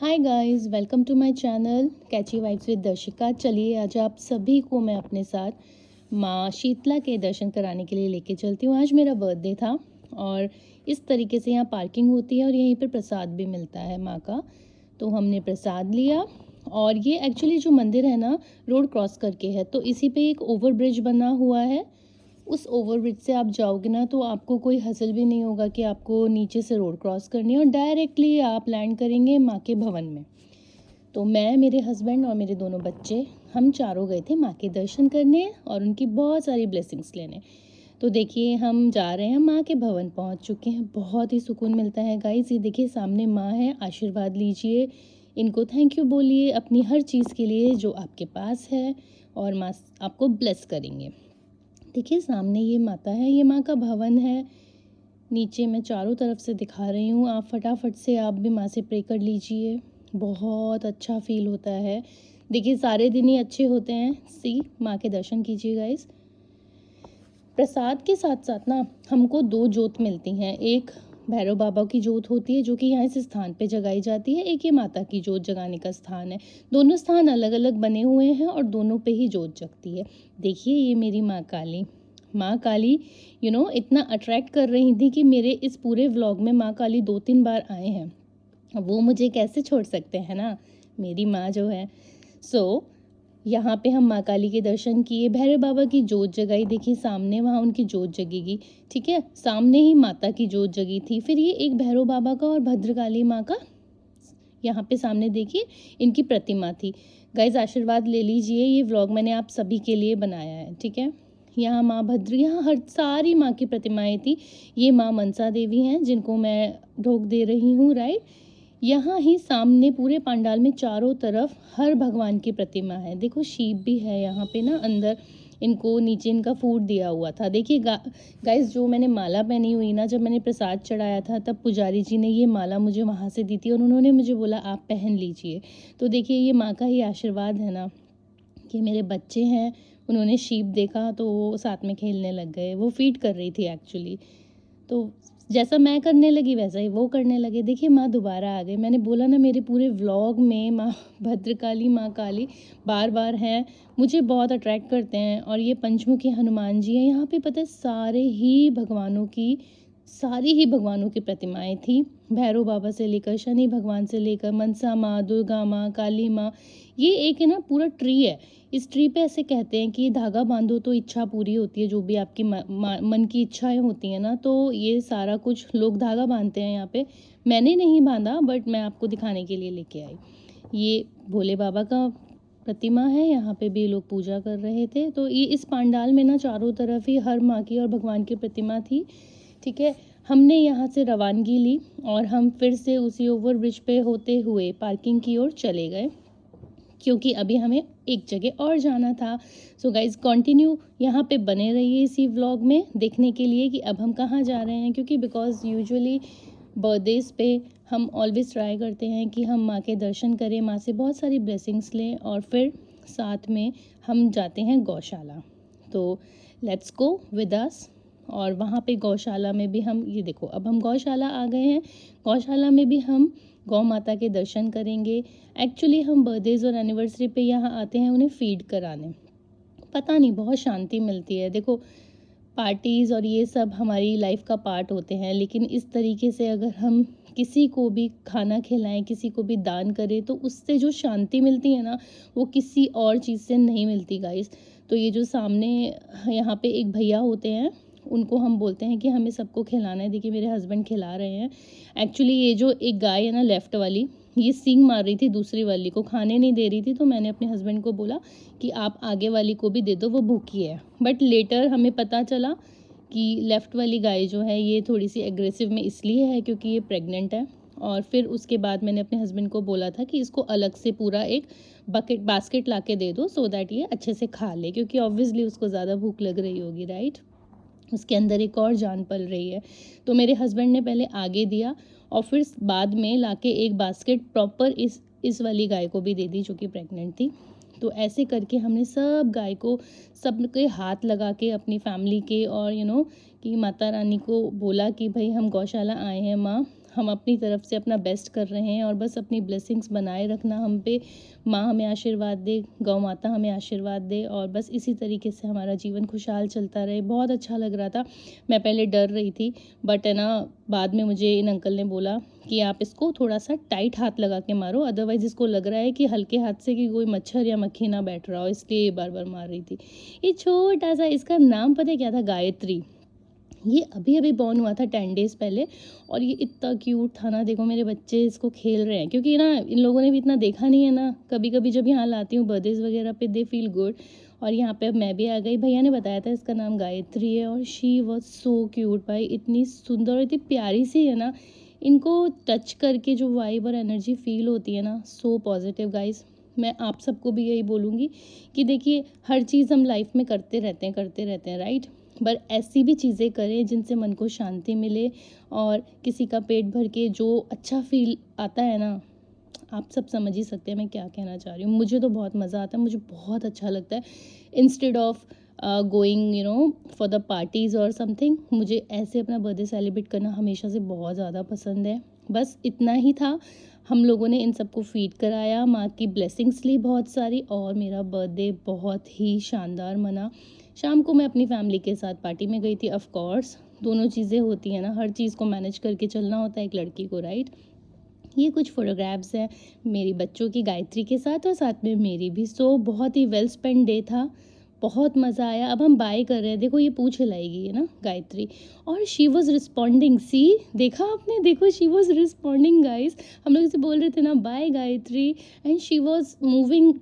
Hi guys, welcome to my channel catchy vibes with Darshika. चलिए आज आप सभी को मैं अपने साथ माँ शीतला के दर्शन कराने के लिए लेके चलती हूँ। आज मेरा बर्थडे था और इस तरीके से यहाँ पार्किंग होती है और यहीं पर प्रसाद भी मिलता है माँ का। तो हमने प्रसाद लिया और ये एक्चुअली जो मंदिर है ना, रोड क्रॉस करके है, तो इसी पे एक ओवर ब्रिज बना हुआ है। उस ओवरब्रिज से आप जाओगे ना तो आपको कोई हसल भी नहीं होगा कि आपको नीचे से रोड क्रॉस करनी है और डायरेक्टली आप लैंड करेंगे माँ के भवन में। तो मैं, मेरे हस्बैंड और मेरे दोनों बच्चे, हम चारों गए थे माँ के दर्शन करने और उनकी बहुत सारी ब्लेसिंग्स लेने। तो देखिए हम जा रहे हैं, माँ के भवन पहुँच चुके हैं। बहुत ही सुकून मिलता है गाइस। ये देखिए सामने माँ है, आशीर्वाद लीजिए, इनको थैंक यू बोलिए अपनी हर चीज़ के लिए जो आपके पास है और माँ आपको ब्लेस करेंगे। देखिए सामने ये माता है, ये माँ का भवन है। नीचे मैं चारों तरफ से दिखा रही हूँ, आप फटाफट से आप भी माँ से प्रे कर लीजिए। बहुत अच्छा फील होता है। देखिए सारे दिन ही अच्छे होते हैं। माँ के दर्शन कीजिए गाइस। प्रसाद के साथ साथ ना हमको दो जोत मिलती हैं। एक भैरव बाबा की जोत होती है जो कि यहाँ इस स्थान पे जगाई जाती है, एक ये माता की जोत जगाने का स्थान है। दोनों स्थान अलग अलग बने हुए हैं और दोनों पे ही जोत जगती है। देखिए ये मेरी माँ काली इतना अट्रैक्ट कर रही थी कि मेरे इस पूरे व्लॉग में माँ काली 2-3 बार आए हैं। अब वो मुझे कैसे छोड़ सकते हैं ना, मेरी माँ जो है। यहाँ पे हम माँ काली के दर्शन किए, भैरव बाबा की जोत जगाई। देखिए सामने वहाँ उनकी जोत जगेगी, ठीक है, सामने ही माता की जोत जगी थी। फिर ये एक भैरव बाबा का और भद्रकाली माँ का यहाँ पे सामने देखिए इनकी प्रतिमा थी। गाइज आशीर्वाद ले लीजिए, ये व्लॉग मैंने आप सभी के लिए बनाया है, ठीक है। यहाँ माँ भद्र, यहाँ हर सारी माँ की प्रतिमाएं थी। ये माँ मनसा देवी हैं जिनको मैं ढोक दे रही हूँ, राइट। यहाँ ही सामने पूरे पंडाल में चारों तरफ हर भगवान की प्रतिमा है। देखो शीप भी है यहाँ पे ना अंदर, इनको नीचे इनका फूड दिया हुआ था। देखिए गाइस जो मैंने माला पहनी हुई ना, जब मैंने प्रसाद चढ़ाया था तब पुजारी जी ने ये माला मुझे वहाँ से दी थी और उन्होंने मुझे बोला आप पहन लीजिए। तो देखिए ये माँ का ही आशीर्वाद है ना कि मेरे बच्चे हैं, उन्होंने शीप देखा तो वो साथ में खेलने लग गए। वो फीड कर रही थी एक्चुअली, तो जैसा मैं करने लगी वैसा ही वो करने लगे। देखिए माँ दोबारा आ गई। मैंने बोला ना मेरे पूरे व्लॉग में माँ भद्रकाली, माँ काली बार बार हैं, मुझे बहुत अट्रैक्ट करते हैं। और ये पंचमुखी हनुमान जी हैं। यहाँ पे पता है सारी ही भगवानों की प्रतिमाएं थी। भैरव बाबा से लेकर शनि भगवान से लेकर मनसा माँ, दुर्गा माँ, काली माँ। ये एक है ना पूरा ट्री है। इस ट्री पे ऐसे कहते हैं कि धागा बांधो तो इच्छा पूरी होती है, जो भी आपकी मन की इच्छाएं होती हैं ना, तो ये सारा कुछ लोग धागा बांधते हैं यहाँ पे। मैंने नहीं बांधा बट मैं आपको दिखाने के लिए लेके आई। ये भोले बाबा का प्रतिमा है, यहाँ पे भी लोग पूजा कर रहे थे। तो ये इस पंडाल में ना चारों तरफ ही हर माँ की और भगवान की प्रतिमा थी, ठीक है। हमने यहाँ से रवानगी ली और हम फिर से उसी ओवर ब्रिज पे होते हुए पार्किंग की ओर चले गए, क्योंकि अभी हमें एक जगह और जाना था। सो गाइज कंटिन्यू यहाँ पे बने रहिए इसी व्लॉग में देखने के लिए कि अब हम कहाँ जा रहे हैं। क्योंकि बिकॉज यूजुअली बर्थडेज पे हम ऑलवेज ट्राई करते हैं कि हम माँ के दर्शन करें, माँ से बहुत सारी ब्लेसिंग्स लें और फिर साथ में हम जाते हैं गौशाला। तो लेट्स गो विद अस। और वहाँ पे गौशाला में भी हम, ये देखो अब हम गौशाला आ गए हैं। गौशाला में भी हम गौ माता के दर्शन करेंगे। एक्चुअली हम बर्थडेज और एनिवर्सरी पे यहाँ आते हैं उन्हें फीड कराने। पता नहीं बहुत शांति मिलती है। देखो पार्टीज़ और ये सब हमारी लाइफ का पार्ट होते हैं, लेकिन इस तरीके से अगर हम किसी को भी खाना खिलाएं, किसी को भी दान करें, तो उससे जो शांति मिलती है ना, वो किसी और चीज़ से नहीं मिलती गाइस। तो ये जो सामने यहाँ पे एक भैया होते हैं, उनको हम बोलते हैं कि हमें सबको खिलाना है। देखिए मेरे हस्बैंड खिला रहे हैं। एक्चुअली ये जो एक गाय है ना लेफ़्ट वाली, ये सींग मार रही थी दूसरी वाली को, खाने नहीं दे रही थी। तो मैंने अपने हस्बैंड को बोला कि आप आगे वाली को भी दे दो, वो भूखी है। बट लेटर हमें पता चला कि लेफ़्ट वाली गाय जो है ये थोड़ी सी एग्रेसिव में इसलिए है क्योंकि ये प्रेग्नेंट है। और फिर उसके बाद मैंने अपने हस्बैंड को बोला था कि इसको अलग से पूरा एक बास्केट ला के दे दो, सो दैट ये अच्छे से खा ले, क्योंकि ऑब्वियसली उसको ज़्यादा भूख लग रही होगी, राइट। उसके अंदर एक और जान पल रही है। तो मेरे हस्बैंड ने पहले आगे दिया और फिर बाद में लाके एक बास्केट प्रॉपर इस वाली गाय को भी दे दी जो कि प्रेग्नेंट थी। तो ऐसे करके हमने सब गाय को, सबके हाथ लगा के अपनी फैमिली के, और कि माता रानी को बोला कि भाई हम गौशाला आए हैं माँ, हम अपनी तरफ से अपना बेस्ट कर रहे हैं और बस अपनी ब्लेसिंग्स बनाए रखना हम पे। माँ हमें आशीर्वाद दे, गौ माता हमें आशीर्वाद दे और बस इसी तरीके से हमारा जीवन खुशहाल चलता रहे। बहुत अच्छा लग रहा था। मैं पहले डर रही थी, बट है ना, बाद में मुझे इन अंकल ने बोला कि आप इसको थोड़ा-सा टाइट हाथ लगा के मारो, अदरवाइज़ इसको लग रहा है कि हल्के हाथ से कि कोई मच्छर या मक्खी ना बैठ रहा हो, इसलिए ये बार-बार मार रही थी। ये छोटा-सा, इसका नाम पता है क्या था? गायत्री। ये अभी-अभी बॉर्न हुआ था 10 डेज़ पहले और ये इतना क्यूट था ना, देखो मेरे बच्चे इसको खेल रहे हैं क्योंकि ना इन लोगों ने भी इतना देखा नहीं है ना, कभी-कभी जब यहाँ लाती हूँ बर्थडेज़ वगैरह पे दे फील गुड। और यहाँ पे अब मैं भी आ गई, भैया ने बताया था इसका नाम गायत्री है और शी वाज़ सो क्यूट भाई, इतनी सुंदर और इतनी प्यारी सी है ना, इनको टच करके जो वाइब और एनर्जी फील होती है ना, सो पॉजिटिव गाइज़। मैं आप सबको भी यही बोलूँगी कि देखिए हर चीज़ हम लाइफ में करते रहते हैं, राइट? पर ऐसी भी चीज़ें करें जिनसे मन को शांति मिले और किसी का पेट भर के जो अच्छा फ़ील आता है ना, आप सब समझ ही सकते हैं मैं क्या कहना चाह रही हूँ। मुझे तो बहुत मज़ा आता है, मुझे बहुत अच्छा लगता है। Instead of going for the parties और समथिंग, मुझे ऐसे अपना बर्थडे सेलिब्रेट करना हमेशा से बहुत ज़्यादा पसंद है। बस इतना ही था। हम लोगों ने इन सबको फ़ीड कराया, माँ की ब्लेसिंग्स ली बहुत सारी और मेरा बर्थडे बहुत ही शानदार मना। शाम को मैं अपनी फैमिली के साथ पार्टी में गई थी, ऑफ कोर्स। दोनों चीज़ें होती हैं ना, हर चीज़ को मैनेज करके चलना होता है एक लड़की को, राइट? ये कुछ फ़ोटोग्राफ्स हैं मेरी बच्चों की गायत्री के साथ और साथ में मेरी भी। सो बहुत ही वेल स्पेंड डे था, बहुत मज़ा आया। अब हम बाय कर रहे हैं, देखो ये पूँछ हिलाएगी है ना गायत्री, और शी वाज़ रिस्पॉन्डिंग, सी देखा आपने? देखो शी वाज़ रिस्पॉन्डिंग गाइस। हम लोग इसे बोल रहे थे ना bye Gayatri, and she was moving